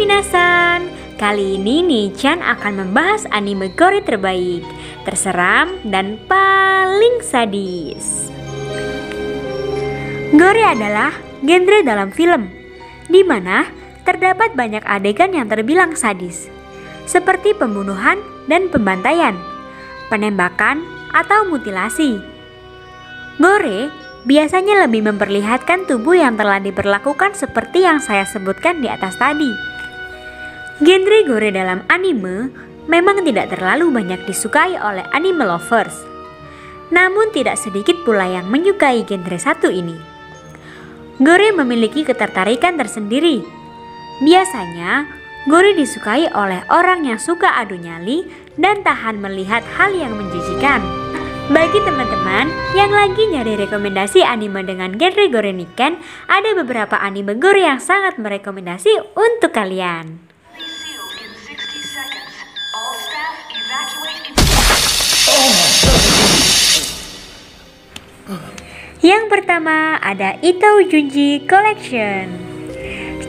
Minasan, kali ini Nichan akan membahas anime gore terbaik, terseram dan paling sadis. Gore adalah genre dalam film, di mana terdapat banyak adegan yang terbilang sadis, seperti pembunuhan dan pembantaian, penembakan atau mutilasi. Gore biasanya lebih memperlihatkan tubuh yang telah diperlakukan seperti yang saya sebutkan di atas tadi. Genre gore dalam anime memang tidak terlalu banyak disukai oleh anime lovers. Namun tidak sedikit pula yang menyukai genre satu ini. Gore memiliki ketertarikan tersendiri. Biasanya, gore disukai oleh orang yang suka adu nyali dan tahan melihat hal yang menjijikan. Bagi teman-teman yang lagi nyari rekomendasi anime dengan genre gore Niken, ada beberapa anime gore yang sangat merekomendasi untuk kalian. Yang pertama ada Ito Junji Collection.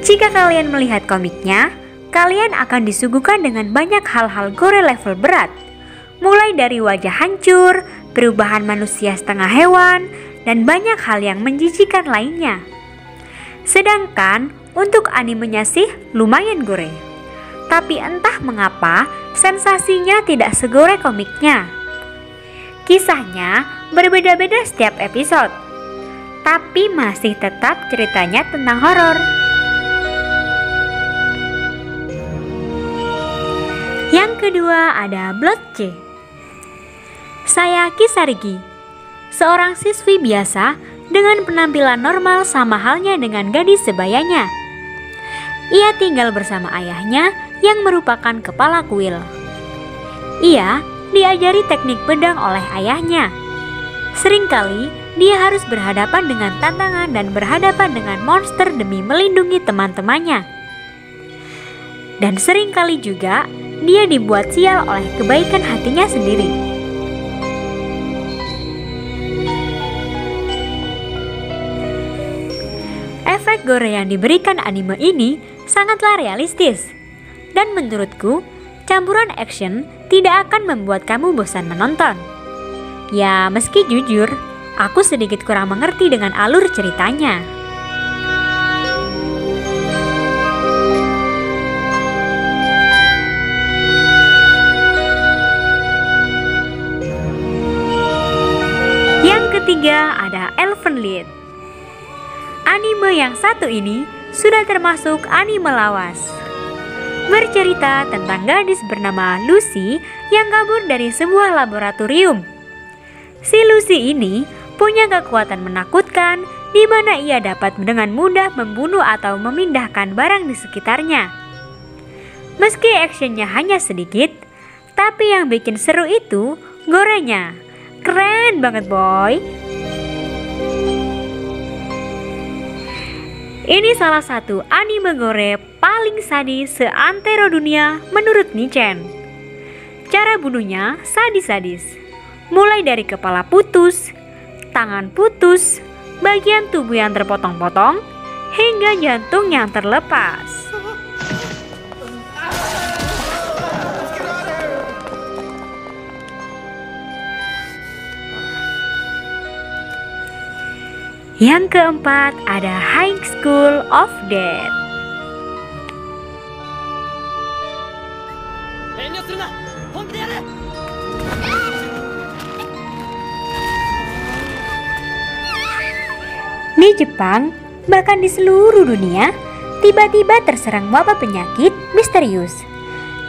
Jika kalian melihat komiknya, kalian akan disuguhkan dengan banyak hal-hal gore level berat. Mulai dari wajah hancur, perubahan manusia setengah hewan, dan banyak hal yang menjijikan lainnya. Sedangkan untuk animenya sih lumayan gore. Tapi entah mengapa sensasinya tidak segore komiknya. Kisahnya berbeda-beda setiap episode, tapi masih tetap ceritanya tentang horor. Yang kedua ada Blood C. Sayaki Sarigi, seorang siswi biasa dengan penampilan normal sama halnya dengan gadis sebayanya. Ia tinggal bersama ayahnya yang merupakan kepala kuil. Ia diajari teknik pedang oleh ayahnya. Seringkali dia harus berhadapan dengan tantangan dan berhadapan dengan monster demi melindungi teman-temannya. Dan seringkali juga dia dibuat sial oleh kebaikan hatinya sendiri. Efek gore yang diberikan anime ini sangatlah realistis. Dan menurutku, campuran action tidak akan membuat kamu bosan menonton. Ya, meski jujur, aku sedikit kurang mengerti dengan alur ceritanya. Yang ketiga ada Elfen Lied. Anime yang satu ini sudah termasuk anime lawas. Bercerita tentang gadis bernama Lucy yang kabur dari sebuah laboratorium. Si Lucy ini punya kekuatan menakutkan di mana ia dapat dengan mudah membunuh atau memindahkan barang di sekitarnya. Meski actionnya hanya sedikit, tapi yang bikin seru itu gorenya. Keren banget boy. Ini salah satu anime gore paling sadis seantero dunia menurut Nichan. Cara bunuhnya sadis-sadis. Mulai dari kepala putus, tangan putus, bagian tubuh yang terpotong-potong, hingga jantung yang terlepas. Yang keempat ada High School of Death. Di Jepang, bahkan di seluruh dunia, tiba-tiba terserang wabah penyakit misterius,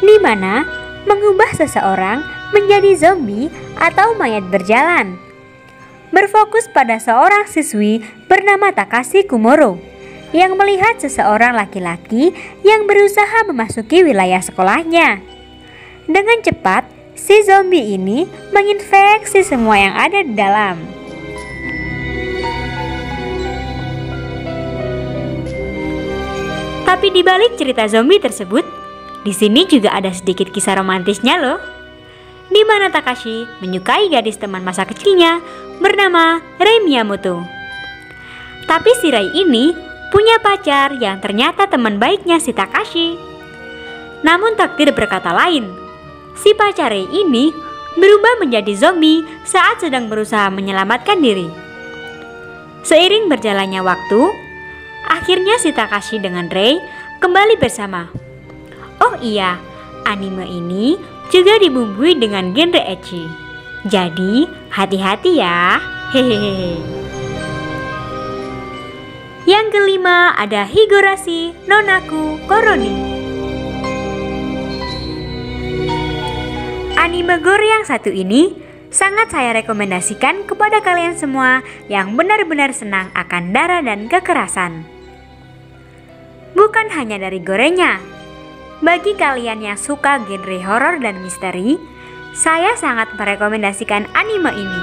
di mana mengubah seseorang menjadi zombie atau mayat berjalan. Berfokus pada seorang siswi bernama Takashi Kumoro yang melihat seseorang laki-laki yang berusaha memasuki wilayah sekolahnya. Dengan cepat, si zombie ini menginfeksi semua yang ada di dalam. Tapi di balik cerita zombie tersebut, di sini juga ada sedikit kisah romantisnya loh. Di mana Takashi menyukai gadis teman masa kecilnya bernama Rei Miyamoto. Tapi si Rei ini punya pacar yang ternyata teman baiknya si Takashi. Namun takdir berkata lain. Si pacarnya ini berubah menjadi zombie saat sedang berusaha menyelamatkan diri. Seiring berjalannya waktu, akhirnya si Takashi dengan Rei kembali bersama. Oh iya, anime ini juga dibumbui dengan genre ecchi. Jadi hati-hati ya. Hehehe. Yang kelima ada Higurashi no Naku Koroni. Anime gore yang satu ini sangat saya rekomendasikan kepada kalian semua yang benar-benar senang akan darah dan kekerasan. Bukan hanya dari gorenya, bagi kalian yang suka genre horor dan misteri, saya sangat merekomendasikan anime ini.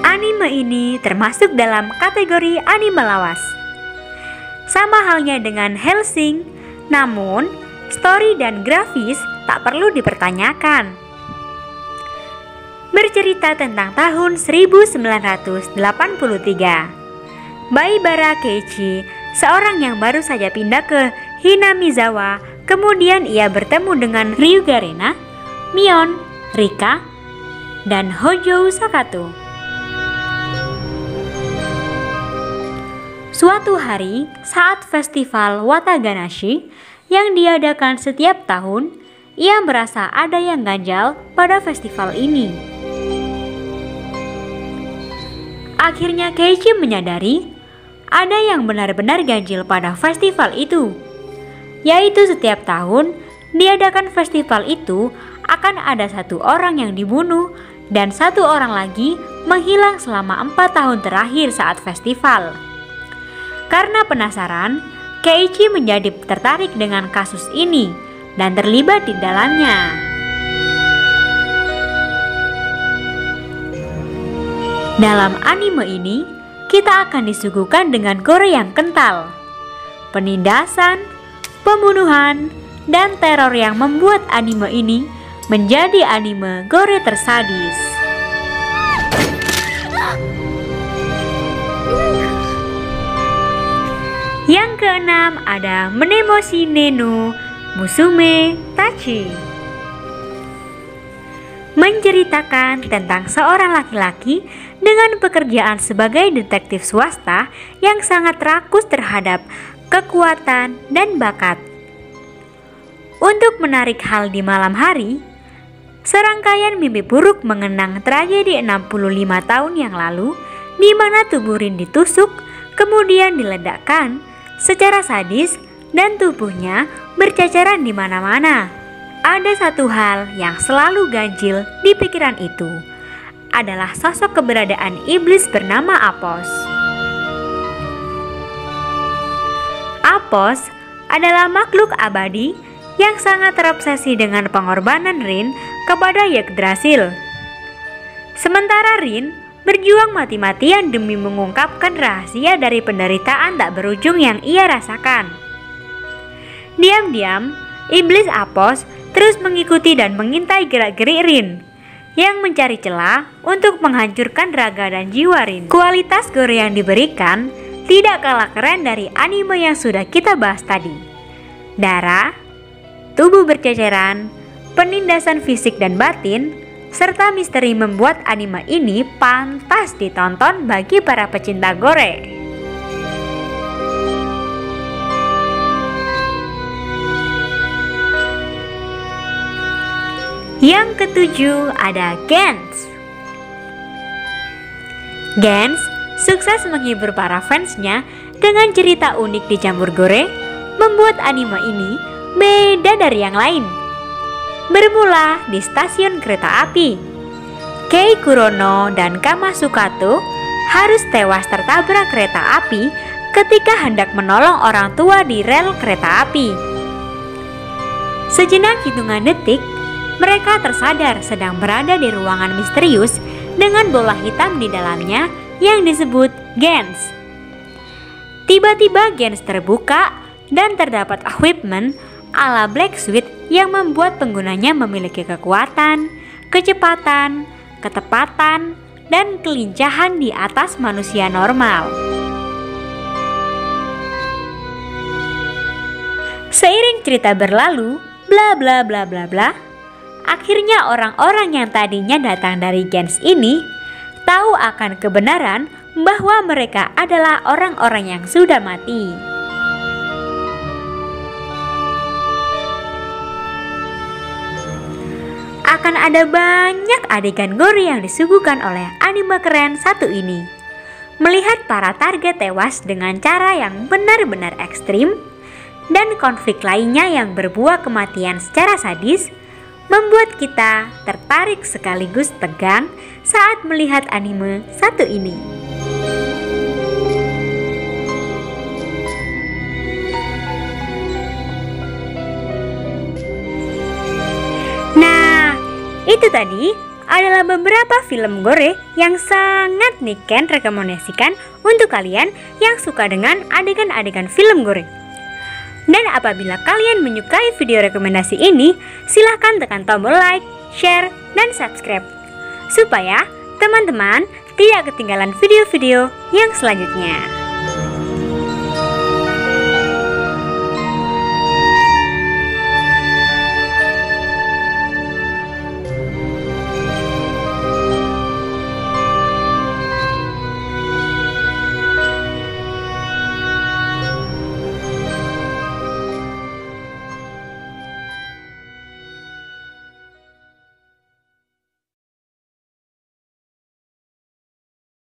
Anime ini termasuk dalam kategori anime lawas. Sama halnya dengan Hellsing, namun story dan grafis tak perlu dipertanyakan. Bercerita tentang tahun 1983. Baibara Keiichi, seorang yang baru saja pindah ke Hinamizawa, kemudian ia bertemu dengan Ryuga Rena, Mion, Rika, dan Hojo Sakato. Suatu hari, saat festival Wataganashi yang diadakan setiap tahun, ia merasa ada yang ganjal pada festival ini. Akhirnya Keiichi menyadari ada yang benar-benar ganjil pada festival itu, yaitu setiap tahun diadakan festival itu akan ada satu orang yang dibunuh dan satu orang lagi menghilang selama 4 tahun terakhir saat festival. Karena penasaran, Keiichi menjadi tertarik dengan kasus ini dan terlibat di dalamnya. Dalam anime ini, kita akan disuguhkan dengan gore yang kental, penindasan, pembunuhan, dan teror yang membuat anime ini menjadi anime gore tersadis. Yang keenam ada Mnemoshi no Musume Tachi. Menceritakan tentang seorang laki-laki dengan pekerjaan sebagai detektif swasta yang sangat rakus terhadap kekuatan dan bakat. Untuk menarik hal di malam hari, serangkaian mimpi buruk mengenang tragedi 65 tahun yang lalu di mana tubuh Rin ditusuk, kemudian diledakkan secara sadis dan tubuhnya berceceran di mana-mana. Ada satu hal yang selalu ganjil di pikiran itu, adalah sosok keberadaan iblis bernama Apos. Apos adalah makhluk abadi yang sangat terobsesi dengan pengorbanan Rin kepada Yggdrasil. Sementara Rin berjuang mati-matian demi mengungkapkan rahasia dari penderitaan tak berujung yang ia rasakan. Diam-diam, iblis Apos terus mengikuti dan mengintai gerak-gerik Rin yang mencari celah untuk menghancurkan raga dan jiwa Rin. Kualitas gore yang diberikan tidak kalah keren dari anime yang sudah kita bahas tadi. Darah, tubuh berceceran, penindasan fisik dan batin, serta misteri membuat anime ini pantas ditonton bagi para pecinta gore. Yang ketujuh ada Gantz. Gantz sukses menghibur para fansnya dengan cerita unik dicampur gore, membuat anime ini beda dari yang lain. Bermula di stasiun kereta api, Kei Kurono dan Kama Sukato harus tewas tertabrak kereta api ketika hendak menolong orang tua di rel kereta api. Sejenak hitungan detik, mereka tersadar sedang berada di ruangan misterius dengan bola hitam di dalamnya yang disebut Gantz. Tiba-tiba Gantz terbuka dan terdapat equipment ala Black Suite yang membuat penggunanya memiliki kekuatan, kecepatan, ketepatan, dan kelincahan di atas manusia normal. Seiring cerita berlalu, bla bla bla bla bla, akhirnya orang-orang yang tadinya datang dari gens ini tahu akan kebenaran bahwa mereka adalah orang-orang yang sudah mati. Akan ada banyak adegan gore yang disuguhkan oleh anime keren satu ini. Melihat para target tewas dengan cara yang benar-benar ekstrim dan konflik lainnya yang berbuah kematian secara sadis, membuat kita tertarik sekaligus tegang saat melihat anime satu ini. Nah, itu tadi adalah beberapa film gore yang sangat Niken rekomendasikan untuk kalian yang suka dengan adegan-adegan film gore. Dan apabila kalian menyukai video rekomendasi ini, silahkan tekan tombol like, share, dan subscribe supaya teman-teman tidak ketinggalan video-video yang selanjutnya.